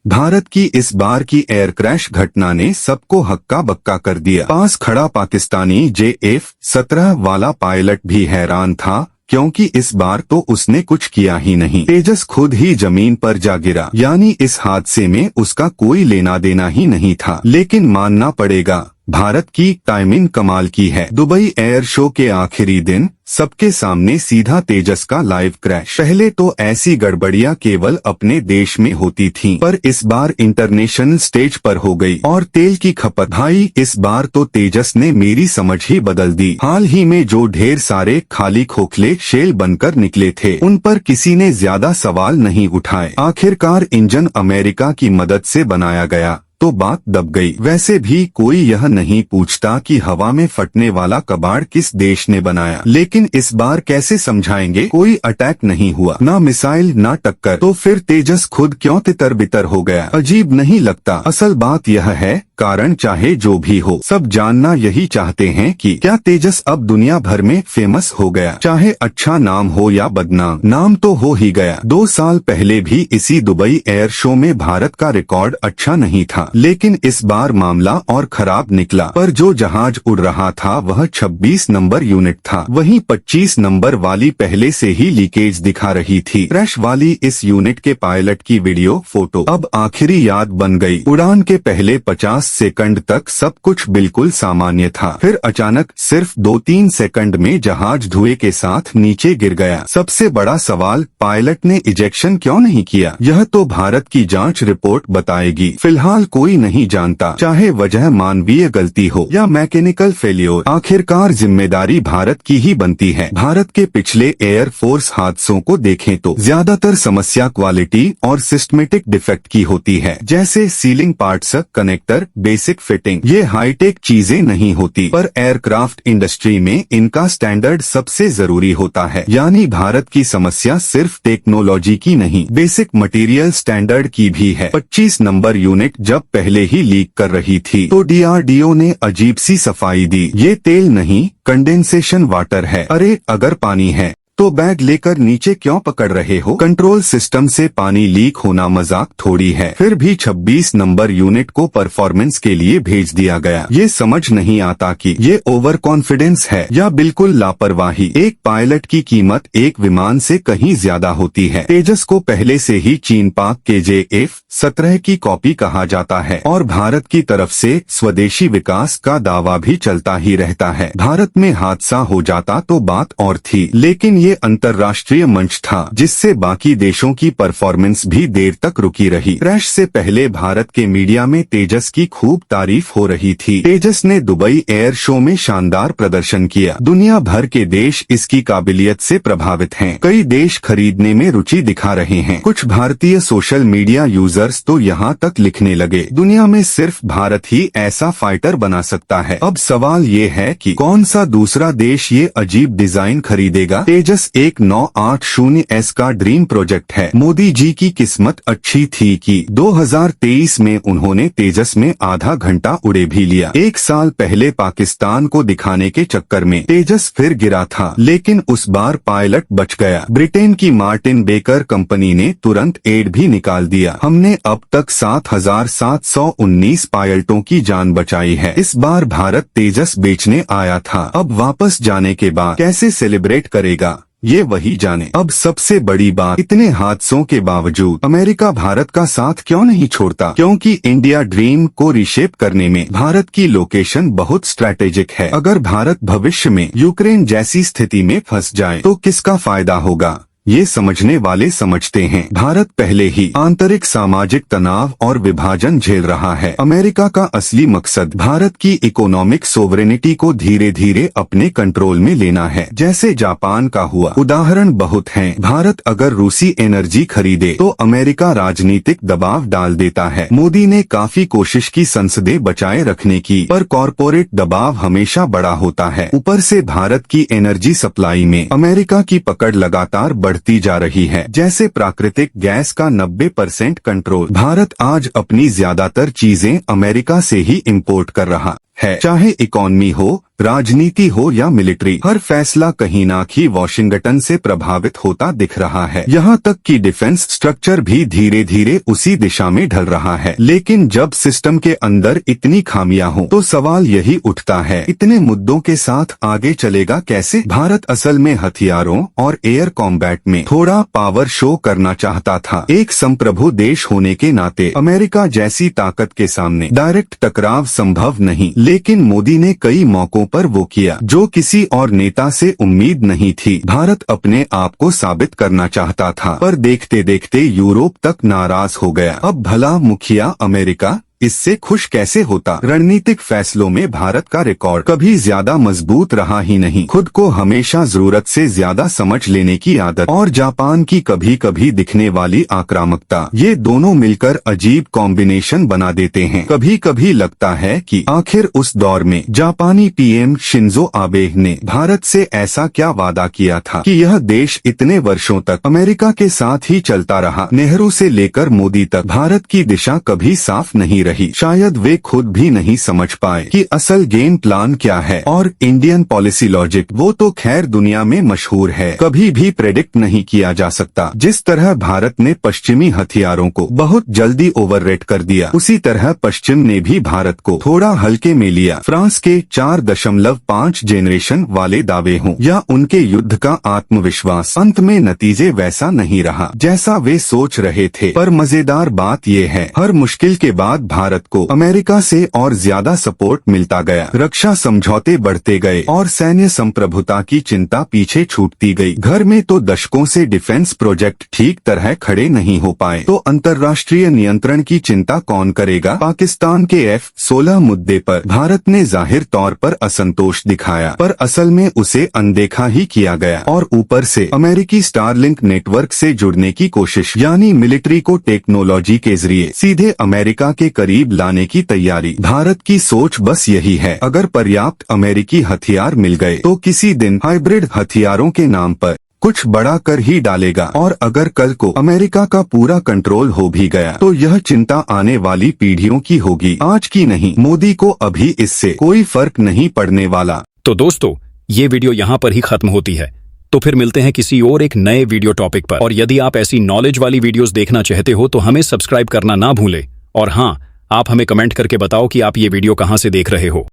भारत की इस बार की एयर क्रैश घटना ने सबको हक्का बक्का कर दिया। पास खड़ा पाकिस्तानी JF-17 वाला पायलट भी हैरान था, क्योंकि इस बार तो उसने कुछ किया ही नहीं। तेजस खुद ही जमीन पर जा गिरा, यानी इस हादसे में उसका कोई लेना देना ही नहीं था। लेकिन मानना पड़ेगा, भारत की टाइमिंग कमाल की है। दुबई एयर शो के आखिरी दिन सबके सामने सीधा तेजस का लाइव क्रैश। पहले तो ऐसी गड़बड़ियां केवल अपने देश में होती थीं, पर इस बार इंटरनेशनल स्टेज पर हो गई। और तेल की खपत, भाई इस बार तो तेजस ने मेरी समझ ही बदल दी। हाल ही में जो ढेर सारे खाली खोखले शेल बनकर निकले थे, उन पर किसी ने ज्यादा सवाल नहीं उठाए। आखिरकार इंजन अमेरिका की मदद से बनाया गया तो बात दब गई। वैसे भी कोई यह नहीं पूछता कि हवा में फटने वाला कबाड़ किस देश ने बनाया। लेकिन इस बार कैसे समझाएंगे? कोई अटैक नहीं हुआ, ना मिसाइल ना टक्कर, तो फिर तेजस खुद क्यों तितर बितर हो गया? अजीब नहीं लगता? असल बात यह है, कारण चाहे जो भी हो, सब जानना यही चाहते हैं कि क्या तेजस अब दुनिया भर में फेमस हो गया? चाहे अच्छा नाम हो या बदनाम, नाम तो हो ही गया। 2 साल पहले भी इसी दुबई एयर शो में भारत का रिकॉर्ड अच्छा नहीं था, लेकिन इस बार मामला और खराब निकला। पर जो जहाज उड़ रहा था वह 26 नंबर यूनिट था, वहीं 25 नंबर वाली पहले से ही लीकेज दिखा रही थी। क्रैश वाली इस यूनिट के पायलट की वीडियो फोटो अब आखिरी याद बन गई। उड़ान के पहले 50 सेकंड तक सब कुछ बिल्कुल सामान्य था, फिर अचानक सिर्फ 2-3 सेकंड में जहाज धुएं के साथ नीचे गिर गया। सबसे बड़ा सवाल, पायलट ने इजेक्शन क्यों नहीं किया? यह तो भारत की जांच रिपोर्ट बताएगी। फिलहाल कोई नहीं जानता, चाहे वजह मानवीय गलती हो या मैकेनिकल फेलियर, आखिरकार जिम्मेदारी भारत की ही बनती है। भारत के पिछले एयर फोर्स हादसों को देखें तो ज्यादातर समस्या क्वालिटी और सिस्टमेटिक डिफेक्ट की होती है, जैसे ceiling parts, connector, basic fitting. ये हाईटेक चीजें नहीं होती, पर एयरक्राफ्ट इंडस्ट्री में इनका स्टैंडर्ड सबसे जरूरी होता है। यानी भारत की समस्या सिर्फ टेक्नोलॉजी की नहीं, बेसिक मटेरियल स्टैंडर्ड की भी है। 25 नंबर यूनिट जब पहले ही लीक कर रही थी तो DRDO ने अजीब सी सफाई दी। ये तेल नहीं, कंडेंसेशन वाटर है। अरे अगर पानी है तो बैग लेकर नीचे क्यों पकड़ रहे हो? कंट्रोल सिस्टम से पानी लीक होना मजाक थोड़ी है। फिर भी 26 नंबर यूनिट को परफॉर्मेंस के लिए भेज दिया गया। ये समझ नहीं आता कि ये ओवर कॉन्फिडेंस है या बिल्कुल लापरवाही। एक पायलट की कीमत एक विमान से कहीं ज्यादा होती है। तेजस को पहले से ही चीन पाक के JF-17 की कॉपी कहा जाता है और भारत की तरफ से स्वदेशी विकास का दावा भी चलता ही रहता है। भारत में हादसा हो जाता तो बात और थी, लेकिन ये अंतर्राष्ट्रीय मंच था जिससे बाकी देशों की परफॉर्मेंस भी देर तक रुकी रही। क्रैश से पहले भारत के मीडिया में तेजस की खूब तारीफ हो रही थी। तेजस ने दुबई एयर शो में शानदार प्रदर्शन किया। दुनिया भर के देश इसकी काबिलियत से प्रभावित हैं। कई देश खरीदने में रुचि दिखा रहे हैं। कुछ भारतीय सोशल मीडिया यूजर्स तो यहाँ तक लिखने लगे, दुनिया में सिर्फ भारत ही ऐसा फाइटर बना सकता है। अब सवाल ये है कि कौन सा दूसरा देश ये अजीब डिजाइन खरीदेगा? तेजस 1980S का ड्रीम प्रोजेक्ट है। मोदी जी की किस्मत अच्छी थी कि 2023 में उन्होंने तेजस में आधा घंटा उड़े भी लिया। 1 साल पहले पाकिस्तान को दिखाने के चक्कर में तेजस फिर गिरा था, लेकिन उस बार पायलट बच गया। ब्रिटेन की मार्टिन बेकर कंपनी ने तुरंत एड भी निकाल दिया। हमने अब तक 7,719 पायलटों की जान बचाई है। इस बार भारत तेजस बेचने आया था, अब वापस जाने के बाद कैसे सेलिब्रेट करेगा ये वही जाने। अब सबसे बड़ी बात, इतने हादसों के बावजूद अमेरिका भारत का साथ क्यों नहीं छोड़ता? क्योंकि इंडिया ड्रीम को रिशेप करने में भारत की लोकेशन बहुत स्ट्रैटेजिक है। अगर भारत भविष्य में यूक्रेन जैसी स्थिति में फंस जाए तो किसका फायदा होगा? ये समझने वाले समझते हैं। भारत पहले ही आंतरिक सामाजिक तनाव और विभाजन झेल रहा है। अमेरिका का असली मकसद भारत की इकोनॉमिक सोवरेनिटी को धीरे धीरे अपने कंट्रोल में लेना है, जैसे जापान का हुआ। उदाहरण बहुत हैं। भारत अगर रूसी एनर्जी खरीदे तो अमेरिका राजनीतिक दबाव डाल देता है। मोदी ने काफी कोशिश की संसदें बचाए रखने की, पर कॉरपोरेट दबाव हमेशा बड़ा होता है। ऊपर से भारत की एनर्जी सप्लाई में अमेरिका की पकड़ लगातार बढ़ती जा रही है, जैसे प्राकृतिक गैस का 90% कंट्रोल। भारत आज अपनी ज्यादातर चीजें अमेरिका से ही इंपोर्ट कर रहा है, चाहे इकोनॉमी हो, राजनीति हो या मिलिट्री, हर फैसला कहीं ना कहीं वॉशिंगटन से प्रभावित होता दिख रहा है। यहाँ तक कि डिफेंस स्ट्रक्चर भी धीरे धीरे उसी दिशा में ढल रहा है। लेकिन जब सिस्टम के अंदर इतनी खामियां हो तो सवाल यही उठता है, इतने मुद्दों के साथ आगे चलेगा कैसे? भारत असल में हथियारों और एयर कॉम्बैट में थोड़ा पावर शो करना चाहता था। एक संप्रभु देश होने के नाते अमेरिका जैसी ताकत के सामने डायरेक्ट टकराव संभव नहीं, लेकिन मोदी ने कई मौकों पर वो किया जो किसी और नेता से उम्मीद नहीं थी। भारत अपने आप को साबित करना चाहता था, पर देखते देखते यूरोप तक नाराज हो गया। अब भला मुखिया अमेरिका इससे खुश कैसे होता? रणनीतिक फैसलों में भारत का रिकॉर्ड कभी ज्यादा मजबूत रहा ही नहीं। खुद को हमेशा जरूरत से ज्यादा समझ लेने की आदत और जापान की कभी कभी दिखने वाली आक्रामकता, ये दोनों मिलकर अजीब कॉम्बिनेशन बना देते हैं। कभी कभी लगता है कि आखिर उस दौर में जापानी पीएम शिंजो आबे ने भारत से ऐसा क्या वादा किया था कि यह देश इतने वर्षों तक अमेरिका के साथ ही चलता रहा। नेहरू से लेकर मोदी तक भारत की दिशा कभी साफ नहीं रही। शायद वे खुद भी नहीं समझ पाए कि असल गेम प्लान क्या है। और इंडियन पॉलिसी लॉजिक, वो तो खैर दुनिया में मशहूर है, कभी भी प्रेडिक्ट नहीं किया जा सकता। जिस तरह भारत ने पश्चिमी हथियारों को बहुत जल्दी ओवररेट कर दिया, उसी तरह पश्चिम ने भी भारत को थोड़ा हल्के में लिया। फ्रांस के 4.5 जेनरेशन वाले दावे हों या उनके युद्ध का आत्मविश्वास, अंत में नतीजे वैसा नहीं रहा जैसा वे सोच रहे थे। पर मजेदार बात यह है, हर मुश्किल के बाद भारत को अमेरिका से और ज्यादा सपोर्ट मिलता गया। रक्षा समझौते बढ़ते गए और सैन्य संप्रभुता की चिंता पीछे छूटती गई। घर में तो दशकों से डिफेंस प्रोजेक्ट ठीक तरह खड़े नहीं हो पाए, तो अंतर्राष्ट्रीय नियंत्रण की चिंता कौन करेगा? पाकिस्तान के F-16 मुद्दे पर भारत ने जाहिर तौर पर असंतोष दिखाया, पर असल में उसे अनदेखा ही किया गया। और ऊपर से अमेरिकी स्टारलिंक नेटवर्क से जुड़ने की कोशिश, यानी मिलिट्री को टेक्नोलॉजी के जरिए सीधे अमेरिका के करीब लाने की तैयारी। भारत की सोच बस यही है, अगर पर्याप्त अमेरिकी हथियार मिल गए तो किसी दिन हाइब्रिड हथियारों के नाम पर कुछ बड़ा कर ही डालेगा। और अगर कल को अमेरिका का पूरा कंट्रोल हो भी गया तो यह चिंता आने वाली पीढ़ियों की होगी, आज की नहीं। मोदी को अभी इससे कोई फर्क नहीं पड़ने वाला। तो दोस्तों, ये वीडियो यहाँ पर ही खत्म होती है। तो फिर मिलते हैं किसी और एक नए वीडियो टॉपिक पर। और यदि आप ऐसी नॉलेज वाली वीडियोस देखना चाहते हो तो हमें सब्सक्राइब करना ना भूलें। और हाँ, आप हमें कमेंट करके बताओ कि आप ये वीडियो कहाँ से देख रहे हो।